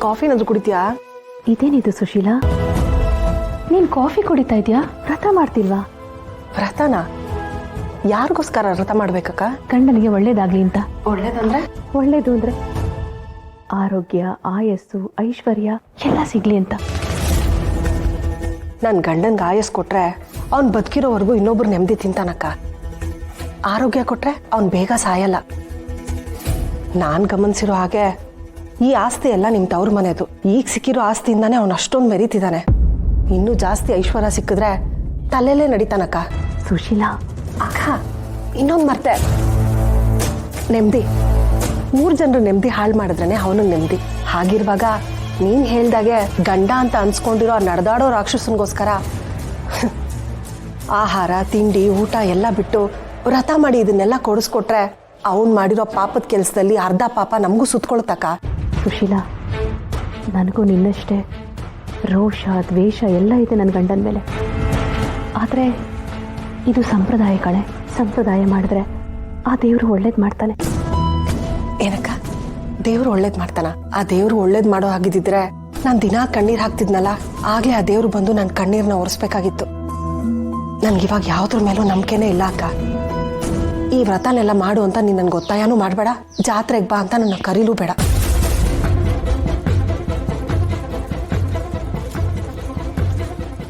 ಕಾಫಿನಾದ್ರೂ ಕುಡಿತೀಯಾ? ಇದೇನಿದು ಸುಶೀಲಾ, ನೀನ್ ಕಾಫಿ ಕುಡಿತಾ ಇದೀಯಾ? ವ್ರತ ಮಾಡ್ತಿಲ್ವಾ? ವ್ರತನ? ಯಾರಿಗೋಸ್ಕರ ವ್ರತ ಮಾಡ್ಬೇಕಕ್ಕ? ಗಂಡನಿಗೆ ಒಳ್ಳೇದಾಗ್ಲಿ ಅಂತ. ಒಳ್ಳೇದಂದ್ರೆ? ಒಳ್ಳೇದು ಅಂದ್ರೆ ಆರೋಗ್ಯ, ಆಯಸ್ಸು, ಐಶ್ವರ್ಯ ಎಲ್ಲ ಸಿಗ್ಲಿ ಅಂತ. ನನ್ನ ಗಂಡನ್ಗೆ ಆಯಸ್ ಕೊಟ್ರೆ ಅವ್ನು ಬದುಕಿರೋವರೆಗೂ ಇನ್ನೊಬ್ರು ನೆಮ್ಮದಿ ತಿಂತಾನಕ್ಕ. ಆರೋಗ್ಯ ಕೊಟ್ರೆ ಅವ್ನು ಬೇಗ ಸಾಯಲ್ಲ. ನಾನು ಗಮನಿಸಿರೋ ಹಾಗೆ ಈ ಆಸ್ತಿ ಎಲ್ಲ ನಿಮ್ಮ ತವ್ರ ಮನೆದು. ಈಗ ಸಿಕ್ಕಿರೋ ಆಸ್ತಿಯಿಂದಾನೇ ಅವನು ಅಷ್ಟೊಂದು ಮೆರೀತಿದ್ದಾನೆ. ಇನ್ನೂ ಜಾಸ್ತಿ ಐಶ್ವರ್ಯ ಸಿಕ್ಕಿದ್ರೆ ತಲೆಯಲ್ಲೇ ನಡೀತಾನಕ್ಕ. ಸುಶೀಲಾ ಅಕ್ಕ, ಇನ್ನೊಂದು ಮರ್ತೆ, ನೆಮ್ಮದಿ. 3 ಜನರು ನೆಮ್ಮದಿ ಹಾಳು ಮಾಡಿದ್ರೇ ಅವನಿಗೆ ನೆಮ್ಮದಿ. ಹಾಗಿರುವಾಗ ನೀನು ಹೇಳ್ದಾಗೆ ಗಂಡ ಅಂತ ಅನ್ಸ್ಕೊಂಡಿರೋ ನಡೆದಾಡೋ ರಾಕ್ಷಸನಿಗೋಸ್ಕರ ಆಹಾರ, ತಿಂಡಿ, ಊಟ ಎಲ್ಲ ಬಿಟ್ಟು ವ್ರತ ಮಾಡಿ ಇದನ್ನೆಲ್ಲ ಕೊಡಿಸ್ಕೊಟ್ರೆ ಅವನು ಮಾಡಿರೋ ಪಾಪದ ಕೆಲಸದಲ್ಲಿ ಅರ್ಧ ಪಾಪ ನಮಗೂ ಸುತ್ಕೊಳ್ತಕ್ಕ. ಸುಶೀಲಾ, ನನಗೂ ನಿನ್ನಷ್ಟೇ ರೋಷ, ದ್ವೇಷ ಎಲ್ಲ ಇದೆ ನನ್ನ ಗಂಡನ ಮೇಲೆ. ಆದರೆ ಇದು ಸಂಪ್ರದಾಯ ಕಣೆ. ಸಂಪ್ರದಾಯ ಮಾಡಿದ್ರೆ ಆ ದೇವರು ಒಳ್ಳೇದು ಮಾಡ್ತಾನೆ. ಏನಕ್ಕ, ದೇವ್ರು ಒಳ್ಳೇದು ಮಾಡ್ತಾನ? ಆ ದೇವ್ರು ಒಳ್ಳೇದು ಮಾಡೋ ಹಾಗಿದ್ದಿದ್ರೆ ನಾನು ದಿನಾ ಕಣ್ಣೀರು ಹಾಕ್ತಿದ್ನಲ್ಲ, ಆಗ್ಲೇ ಆ ದೇವ್ರು ಬಂದು ನನ್ನ ಕಣ್ಣೀರನ್ನ ಒರೆಸ್ಬೇಕಾಗಿತ್ತು. ನನ್ಗಿವಾಗ ಯಾವುದ್ರ ಮೇಲೂ ನಂಬಿಕೆನೇ ಇಲ್ಲ ಅಕ್ಕ. ಈ ವ್ರತನೆಲ್ಲ ಮಾಡು ಅಂತ ನೀನು ನನ್ಗೆ ಒತ್ತಾಯನೂ ಮಾಡಬೇಡ, ಜಾತ್ರೆಗೆ ಬಾ ಅಂತ ನನ್ನ ಕರೀಲೂ ಬೇಡ.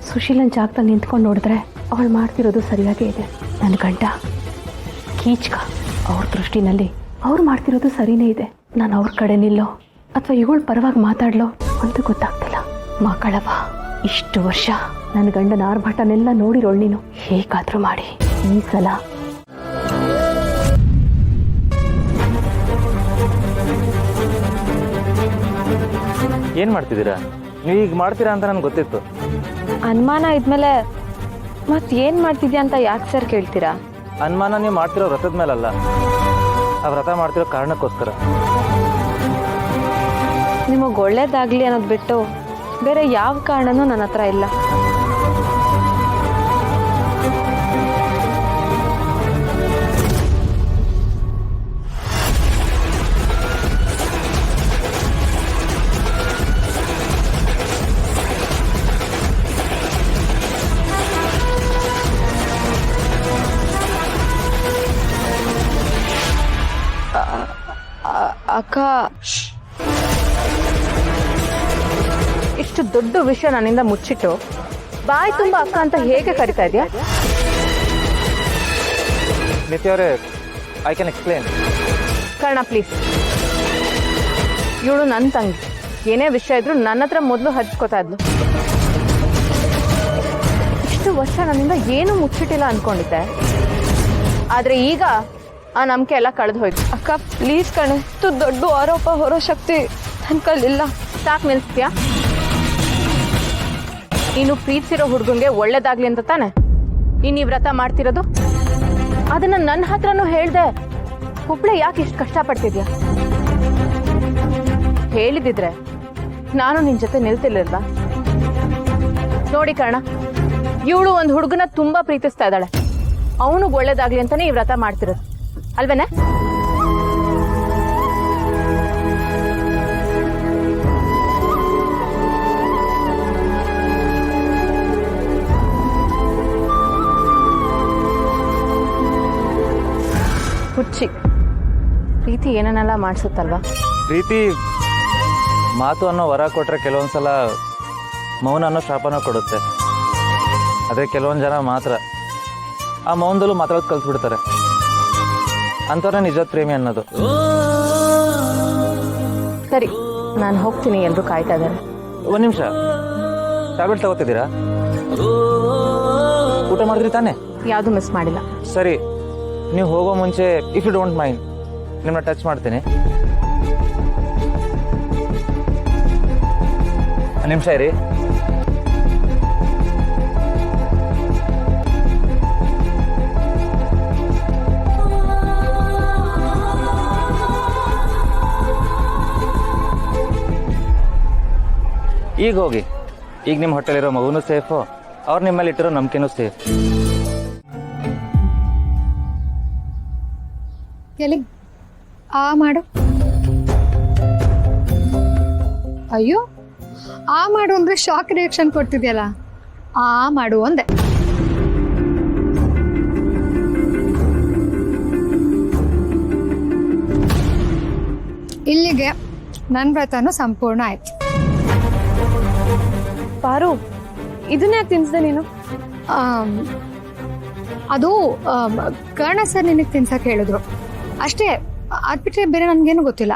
ಸುಶೀಲನ್ ಜಾಗದಲ್ಲಿ ನಿಂತ್ಕೊಂಡು ನೋಡಿದ್ರೆ ಅವಳು ಮಾಡ್ತಿರೋದು ಸರಿಯಾಗೇ ಇದೆ. ನನ್ನ ಗಂಡ ಕೀಚ್ಕ. ಅವ್ರ ದೃಷ್ಟಿನಲ್ಲಿ ಅವ್ರು ಮಾಡ್ತಿರೋದು ಸರಿನೇ ಇದೆ. ನಾನು ಅವ್ರ ಕಡೆ ನಿಲ್ಲೋ ಅಥವಾ ಇವಳು ಪರವಾಗಿ ಮಾತಾಡ್ಲೋ ಅಂತ ಗೊತ್ತಾಗ್ತಿಲ್ಲ. ಮಕ್ಕಳವ, ಇಷ್ಟು ವರ್ಷ ನನ್ನ ಗಂಡನ ಆರ್ಭಟನೆಲ್ಲ ನೋಡಿರೋಳು ನೀನು. ಹೇಗಾದ್ರೂ ಮಾಡಿ ಈ ಸಲ ಏನು ಮಾಡ್ತಿದ್ದೀರಾ? ನೀವು ಈಗ ಮಾಡ್ತೀರಾ ಅಂತ ನನಗೆ ಗೊತ್ತಿತ್ತು. ಅನುಮಾನ ಇದ್ಮೇಲೆ ಮತ್ತೇನು ಮಾಡ್ತಿದ್ಯಾ ಅಂತ ಯಾಕೆ ಸರ್ ಕೇಳ್ತೀರಾ? ಅನುಮಾನ ನೀವು ಮಾಡ್ತಿರೋ ವ್ರತದ ಮೇಲಲ್ಲ, ಆ ವ್ರತ ಮಾಡ್ತಿರೋ ಕಾರಣಕ್ಕೋಸ್ಕರ. ನಿಮಗೆ ಒಳ್ಳೇದಾಗಲಿ ಅನ್ನೋದು ಬಿಟ್ಟು ಬೇರೆ ಯಾವ ಕಾರಣನೂ ನನ್ನ ಹತ್ರ ಇಲ್ಲ. ಅಕ್ಕ, ಇಷ್ಟು ದೊಡ್ಡ ವಿಷಯ ನನ್ನಿಂದ ಮುಚ್ಚಿಟ್ಟು ಬಾಯಿ ತುಂಬ ಅಕ್ಕ ಅಂತ ಹೇಗೆ ಕರಿತಾ ಇದೆಯಾ? ನಿತ್ಯ ಅವರೇ, I can explain. Karna please, ಇವಳು ನನ್ನ ತಂಗಿ. ಏನೇ ವಿಷಯ ಇದ್ರು ನನ್ನ ಹತ್ರ ಮೊದಲು ಹಚ್ಕೋತಾ ಇದ್ಲು. ಇಷ್ಟು ವರ್ಷ ನನ್ನಿಂದ ಏನೂ ಮುಚ್ಚಿಟ್ಟಿಲ್ಲ ಅನ್ಕೊಂಡಿದ್ದೆ, ಆದರೆ ಈಗ ಆ ನಂಬಿಕೆ ಎಲ್ಲ ಕಳೆದು ಹೋಯ್ತು. ಅಕ್ಕ ಪ್ಲೀಸ್ ಕಣೆ, ದೊಡ್ಡ ಆರೋಪ ಹೊರೋ ಶಕ್ತಿ ನನ್ನ ಕೈಲಿಲ್ಲ. ಸಾಕು ನಿಲ್ಸ್ತೀಯಾ? ನೀನು ಪ್ರೀತಿಸಿರೋ ಹುಡುಗಂಗೆ ಒಳ್ಳೇದಾಗ್ಲಿ ಅಂತ ತಾನೆ ನೀನು ಈ ವ್ರತ ಮಾಡ್ತಿರೋದು? ಅದನ್ನ ನನ್ನ ಹತ್ರನೂ ಹೇಳ್ದೆ ಒಬ್ಳೆ ಯಾಕೆ ಇಷ್ಟು ಕಷ್ಟಪಡ್ತಿದ್ಯಾ? ಹೇಳಿದಿದ್ರೆ ನಾನು ನಿನ್ ಜೊತೆ ನಿಲ್ತಿರ್ಲಿಲ್ವಾ? ನೋಡಿ ಕರ್ಣ, ಇವಳು ಒಂದು ಹುಡುಗನ ತುಂಬಾ ಪ್ರೀತಿಸ್ತಾ ಇದ್ದಾಳೆ. ಅವನು ಒಳ್ಳೇದಾಗ್ಲಿ ಅಂತಾನೆ ಈ ವ್ರತ ಮಾಡ್ತಿರೋದು ಅಲ್ವೇನೆ? ಹುಚ್ಚಿ ಪ್ರೀತಿ ಏನನ್ನೆಲ್ಲ ಮಾಡಿಸುತ್ತಲ್ವಾ? ಪ್ರೀತಿ ಮಾತು ಅನ್ನೋ ವರ ಕೊಟ್ಟರೆ ಕೆಲವೊಂದ್ಸಲ ಮೌನ ಅನ್ನೋ ಶಾಪನ ಕೊಡುತ್ತೆ. ಅದೇ ಕೆಲವೊಂದು ಜನ ಮಾತ್ರ ಆ ಮೌನದಲ್ಲೂ ಮಾತಾಡೋದು ಕಲ್ಸ್ಬಿಡ್ತಾರೆ. ಅಂಥವ್ರನ್ನ ನಿಜವಾದ ಪ್ರೇಮಿ ಅನ್ನೋದು. ಸರಿ, ನಾನು ಹೋಗ್ತೀನಿ. ಎಲ್ಲರೂ ಕಾಯ್ತಾ ಇದ್ದಾರೆ. ಒಂದು ನಿಮಿಷ, ಟ್ಯಾಬ್ಲೆಟ್ ತಗೋತಿದ್ದೀರಾ? ಊಟ ಮಾಡಿದ್ರಿ ತಾನೇ? ಯಾವುದು ಮಿಸ್ ಮಾಡಿಲ್ಲ. ಸರಿ, ನೀವು ಹೋಗೋ ಮುಂಚೆ ಇಫ್ ಯು ಡೋಂಟ್ ಮೈಂಡ್ ನಿಮ್ಮನ್ನ ಟಚ್ ಮಾಡ್ತೀನಿ. ನಿಮಿಷ ಇರಿ. ಈಗ ಹೋಗಿ. ಈಗ ನಿಮ್ಮ ಹೊಟ್ಟೆಲಿರೋ ಮಗುನೂ ಸೇಫು, ಅವ್ರು ನಿಮ್ಮಲ್ಲಿ ಇಟ್ಟಿರೋ ನಂಬಿಕೆನೂ ಸೇಫ್. ಎಲ್ಲಿ ಆ ಮಾಡು. ಅಯ್ಯೋ ಆ ಮಾಡು ಅಂದ್ರೆ ಶಾಕ್ ರಿಯಾಕ್ಷನ್ ಕೊಡ್ತಿದ್ಯಲ್ಲ, ಆ ಮಾಡು ಅಂದೆ. ಇಲ್ಲಿಗೆ ನನ್ನ ವ್ರತನೂ ಸಂಪೂರ್ಣ ಆಯ್ತು. ಪಾರು ಇದನ್ನ ಯಾಕೆ ತಿನ್ಸ್ದೆ ನೀನು? ಅದು ಕರ್ಣ ಸರ್ ನಿನಗೆ ತಿನ್ಸಕ್ ಹೇಳಿದ್ರು ಅಷ್ಟೇ, ಅದ್ ಬಿಟ್ರೆ ಬೇರೆ ನನ್ಗೇನು ಗೊತ್ತಿಲ್ಲ.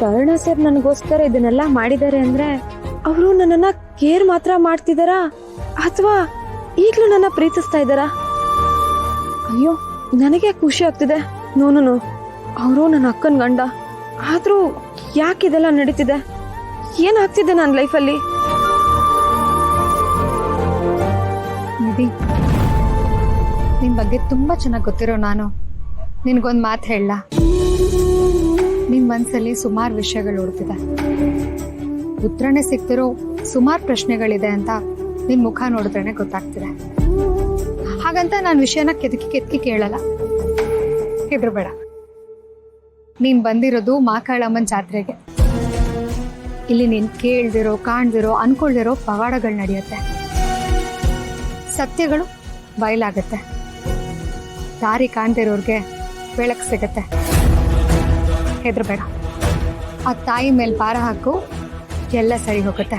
ಕರ್ಣ ಸರ್ ನನಗೋಸ್ಕರ ಇದನ್ನೆಲ್ಲ ಮಾಡಿದ್ದಾರೆ ಅಂದ್ರೆ ಅವರು ನನ್ನನ್ನ ಕೇರ್ ಮಾತ್ರ ಮಾಡ್ತಿದಾರಾ ಅಥವಾ ಈಗ್ಲೂ ನನ್ನ ಪ್ರೀತಿಸ್ತಾ ಇದ್ದಾರಾ? ಅಯ್ಯೋ ನನಗೆ ಖುಷಿ ಆಗ್ತಿದೆ. ನೋನು ಅವರು ನನ್ನ ಅಕ್ಕನ ಗಂಡ ಆದ್ರೂ ಯಾಕೆ ಇದೆಲ್ಲ ನಡೀತಿದೆ? ಏನಾಗ್ತಿದೆ ನನ್ನ ಲೈಫಲ್ಲಿ? ನಿಧಿ, ನಿನ್ ಬಗ್ಗೆ ತುಂಬಾ ಚೆನ್ನಾಗಿ ಗೊತ್ತಿರೋ ನಾನು ನಿನ್ಗೊಂದ್ ಮಾತು ಹೇಳ. ನಿನ್ ಮನ್ಸಲ್ಲಿ ಸುಮಾರು ವಿಷಯಗಳು ಓಡ್ತಿದೆ, ಉತ್ತರನೇ ಸಿಗ್ತಿರೋ ಸುಮಾರು ಪ್ರಶ್ನೆಗಳಿದೆ ಅಂತ ನಿನ್ ಮುಖ ನೋಡಿದ್ರೇನೆ ಗೊತ್ತಾಗ್ತಿದೆ. ಹಾಗಂತ ನಾನು ವಿಷಯನ ಕೆದಕಿ ಕೇಳಲ್ಲ, ಹೆದರ್ಬೇಡ. ನೀನ್ ಬಂದಿರೋದು ಮಾಕಾಳಮ್ಮನ ಜಾತ್ರೆಗೆ. ಇಲ್ಲಿ ನೀನ್ ಕೇಳ್ದಿರೋ, ಕಾಣ್ದಿರೋ, ಅನ್ಕೊಳ್ದಿರೋ ಪವಾಡಗಳು ನಡೆಯುತ್ತೆ. ಸತ್ಯಗಳು ಬಯಲಾಗತ್ತೆ, ದಾರಿ ಕಾಣ್ದಿರೋರ್ಗೆ ಬೆಳಕು ಸಿಗತ್ತೆ. ಹೆದರ್ಬೇಡ, ಆ ತಾಯಿ ಮೇಲೆ ಭಾರ ಹಾಕು, ಎಲ್ಲ ಸರಿ ಹೋಗುತ್ತೆ.